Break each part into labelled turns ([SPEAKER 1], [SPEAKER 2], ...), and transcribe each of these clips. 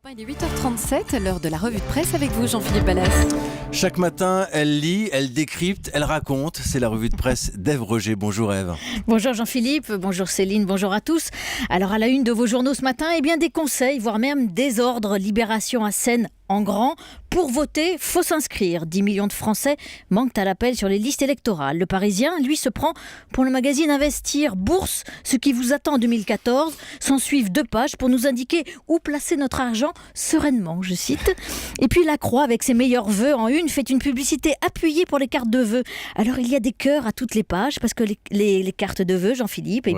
[SPEAKER 1] Il est 8h37, l'heure de la revue de presse avec vous, Jean-Philippe Ballas.
[SPEAKER 2] Chaque matin, elle lit, elle décrypte, elle raconte. C'est la revue de presse d'Ève Roger. Bonjour Ève.
[SPEAKER 3] Bonjour Jean-Philippe, bonjour Céline, bonjour à tous. Alors à la une de vos journaux ce matin, des conseils, voire même des ordres. Libération à Seine en grand. Pour voter, faut s'inscrire. 10 millions de Français manquent à l'appel sur les listes électorales. Le Parisien, lui, se prend pour le magazine Investir. Bourse, ce qui vous attend en 2014. S'en suivent 2 pages pour nous indiquer où placer notre argent sereinement, je cite. Et puis La Croix, avec ses meilleurs vœux en une, fait une publicité appuyée pour les cartes de vœux. Alors il y a des cœurs à toutes les pages, parce que les cartes de vœux, Jean-Philippe,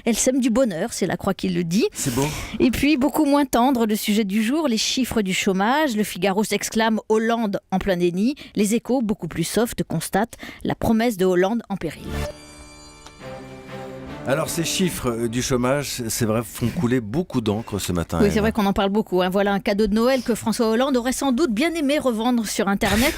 [SPEAKER 3] elles sèment du bonheur, c'est La Croix qui le dit.
[SPEAKER 2] C'est beau.
[SPEAKER 3] Et puis beaucoup moins tendre, le sujet du jour, les chiffres du chômage. Le Figaro s'exclame « Hollande en plein déni ». Les Échos, beaucoup plus soft, constatent la promesse de Hollande en péril.
[SPEAKER 2] Alors ces chiffres du chômage, c'est vrai, font couler beaucoup d'encre ce matin.
[SPEAKER 3] Oui, c'est vrai qu'on en parle beaucoup. Voilà un cadeau de Noël que François Hollande aurait sans doute bien aimé revendre sur Internet.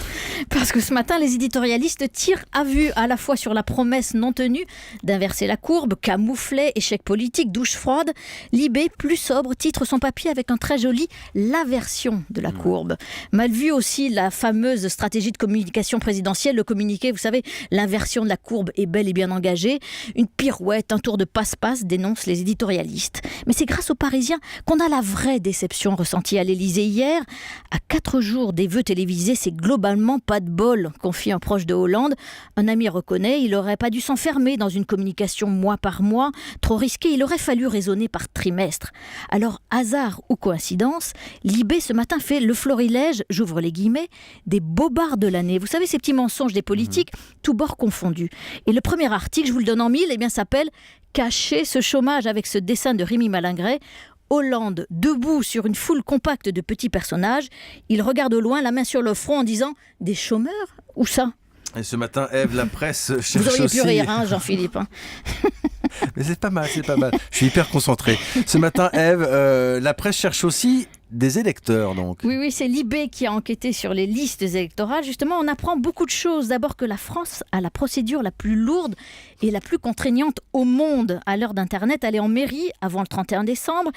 [SPEAKER 3] Parce que ce matin, les éditorialistes tirent à vue à la fois sur la promesse non tenue d'inverser la courbe, camouflet, échec politique, douche froide. Libé, plus sobre, titre son papier avec un très joli « l'aversion de la courbe ». Mal vu aussi la fameuse stratégie de communication présidentielle, le communiqué, vous savez, l'inversion de la courbe est bel et bien engagée. Une pirouette, un tour de passe-passe, dénoncent les éditorialistes. Mais c'est grâce aux Parisiens qu'on a la vraie déception ressentie à l'Élysée hier. À 4 jours des vœux télévisés, c'est globalement pas de bol, confie un proche de Hollande. Un ami reconnaît, il n'aurait pas dû s'enfermer dans une communication mois par mois. Trop risqué, il aurait fallu raisonner par trimestre. Alors, hasard ou coïncidence, Libé ce matin fait le florilège, j'ouvre les guillemets, des bobards de l'année. Vous savez, ces petits mensonges des politiques, tous bords confondus. Et le premier article, je vous le donne en mille, s'appelle « Cacher ce chômage » avec ce dessin de Rémi Malingret. Hollande, debout sur une foule compacte de petits personnages, il regarde au loin, la main sur le front en disant « Des chômeurs ? Où ça ?»
[SPEAKER 2] Et ce matin, Ève, la presse cherche aussi...
[SPEAKER 3] Vous auriez pu rire, Jean-Philippe.
[SPEAKER 2] Mais c'est pas mal, c'est pas mal. Je suis hyper concentré. Ce matin, Ève, la presse cherche aussi des électeurs, donc.
[SPEAKER 3] Oui, c'est Libé qui a enquêté sur les listes électorales. Justement, on apprend beaucoup de choses. D'abord que la France a la procédure la plus lourde et la plus contraignante au monde. À l'heure d'Internet, aller en mairie avant le 31 décembre,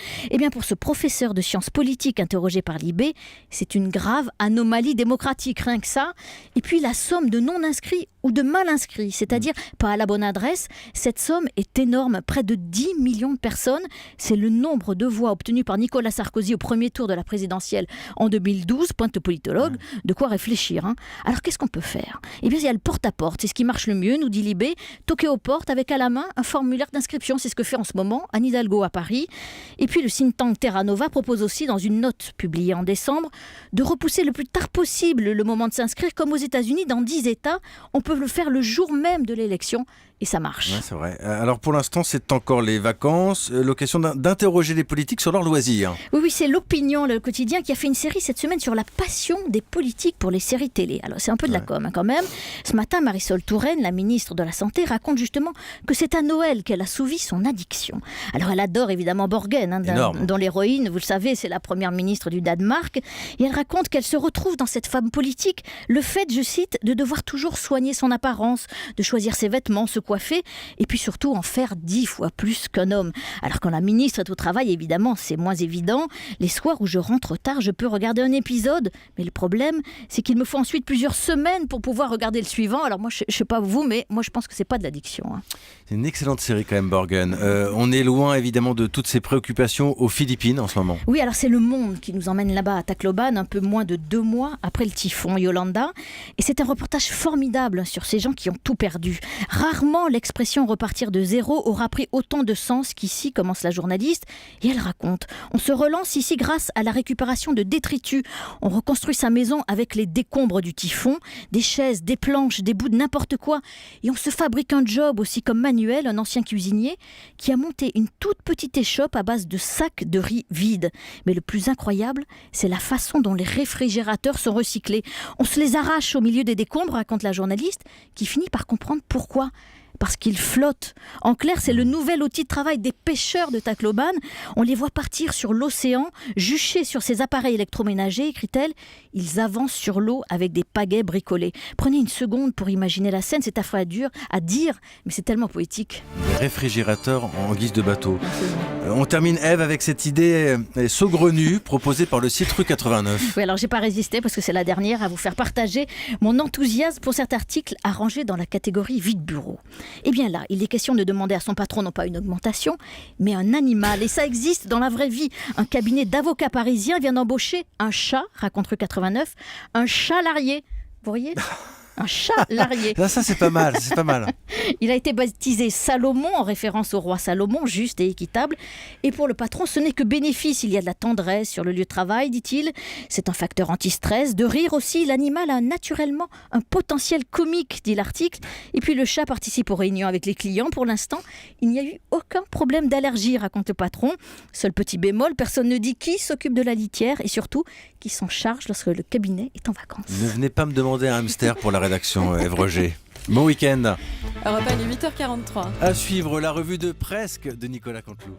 [SPEAKER 3] pour ce professeur de sciences politiques interrogé par Libé, c'est une grave anomalie démocratique, rien que ça. Et puis la somme de non-inscrits ou de mal inscrits, c'est-à-dire pas à la bonne adresse, cette somme est énorme, près de 10 millions de personnes. C'est le nombre de voix obtenues par Nicolas Sarkozy au premier tour de la présidentielle en 2012, pointe le politologue, de quoi réfléchir. Alors qu'est-ce qu'on peut faire ? Il y a le porte-à-porte, c'est ce qui marche le mieux, nous dit Libé, toquer aux portes avec à la main un formulaire d'inscription, c'est ce que fait en ce moment Anne Hidalgo à Paris. Et puis le think tank Terra Nova propose aussi, dans une note publiée en décembre, de repousser le plus tard possible le moment de s'inscrire, comme aux États-Unis, dans 10 États, on peut le faire le jour même de l'élection. Et ça marche.
[SPEAKER 2] Ouais, c'est vrai. Alors pour l'instant, c'est encore les vacances, l'occasion d'interroger les politiques sur leurs loisirs.
[SPEAKER 3] Oui, c'est l'Opinion, le quotidien, qui a fait une série cette semaine sur la passion des politiques pour les séries télé. Alors c'est un peu de la com quand même. Ce matin, Marisol Touraine, la ministre de la Santé, raconte justement que c'est à Noël qu'elle a souvi son addiction. Alors elle adore évidemment Borgen, dont l'héroïne, vous le savez, c'est la première ministre du Danemark. Et elle raconte qu'elle se retrouve dans cette femme politique, le fait, je cite, de devoir toujours soigner son apparence, de choisir ses vêtements, se coiffer, et puis surtout en faire 10 fois plus qu'un homme. Alors quand la ministre est au travail, évidemment, c'est moins évident. Les soirs où je rentre tard, je peux regarder un épisode, mais le problème, c'est qu'il me faut ensuite plusieurs semaines pour pouvoir regarder le suivant. Alors moi, je sais pas vous, mais moi je pense que c'est pas de l'addiction.
[SPEAKER 2] C'est une excellente série quand même, Borgen. On est loin évidemment de toutes ces préoccupations aux Philippines en ce moment.
[SPEAKER 3] Oui, alors c'est Le Monde qui nous emmène là-bas à Tacloban, un peu moins de 2 mois après le typhon Yolanda. Et c'est un reportage formidable sur ces gens qui ont tout perdu. Rarement l'expression repartir de zéro aura pris autant de sens qu'ici, commence la journaliste. Et elle raconte, on se relance ici grâce à la récupération de détritus. On reconstruit sa maison avec les décombres du typhon, des chaises, des planches, des bouts de n'importe quoi. Et on se fabrique un job aussi comme Manuel, un ancien cuisinier, qui a monté une toute petite échoppe à base de sacs de riz vides. Mais le plus incroyable, c'est la façon dont les réfrigérateurs sont recyclés. On se les arrache au milieu des décombres, raconte la journaliste, qui finit par comprendre pourquoi. parce qu'ils flottent. En clair, c'est le nouvel outil de travail des pêcheurs de Tacloban. On les voit partir sur l'océan, juchés sur ces appareils électroménagers, écrit-elle. Ils avancent sur l'eau avec des pagaies bricolées. Prenez une seconde pour imaginer la scène, c'est affreux à dire, mais c'est tellement poétique.
[SPEAKER 2] Des réfrigérateurs en guise de bateau. On termine, Ève, avec cette idée saugrenue proposée par le site Rue 89.
[SPEAKER 3] Oui, alors j'ai pas résisté parce que c'est la dernière à vous faire partager mon enthousiasme pour cet article à ranger dans la catégorie vie de bureau. Eh bien là, il est question de demander à son patron non pas une augmentation, mais un animal. Et ça existe dans la vraie vie. Un cabinet d'avocats parisiens vient d'embaucher un chat, raconte Rue 89, un chat larié. Vous voyez ? Un chat larié.
[SPEAKER 2] Ça c'est pas mal, c'est pas mal.
[SPEAKER 3] Il a été baptisé Salomon en référence au roi Salomon, juste et équitable. Et pour le patron, ce n'est que bénéfice. Il y a de la tendresse sur le lieu de travail, dit-il. C'est un facteur anti-stress. De rire aussi, l'animal a naturellement un potentiel comique, dit l'article. Et puis le chat participe aux réunions avec les clients. Pour l'instant, il n'y a eu aucun problème d'allergie, raconte le patron. Seul petit bémol, personne ne dit qui s'occupe de la litière et surtout qui s'en charge lorsque le cabinet est en vacances.
[SPEAKER 2] Ne venez pas me demander un hamster pour la rédaction, Ève Roger. Bon week-end.
[SPEAKER 1] Europe 1, il est 8h43.
[SPEAKER 2] À suivre la revue de Presque de Nicolas Canteloup.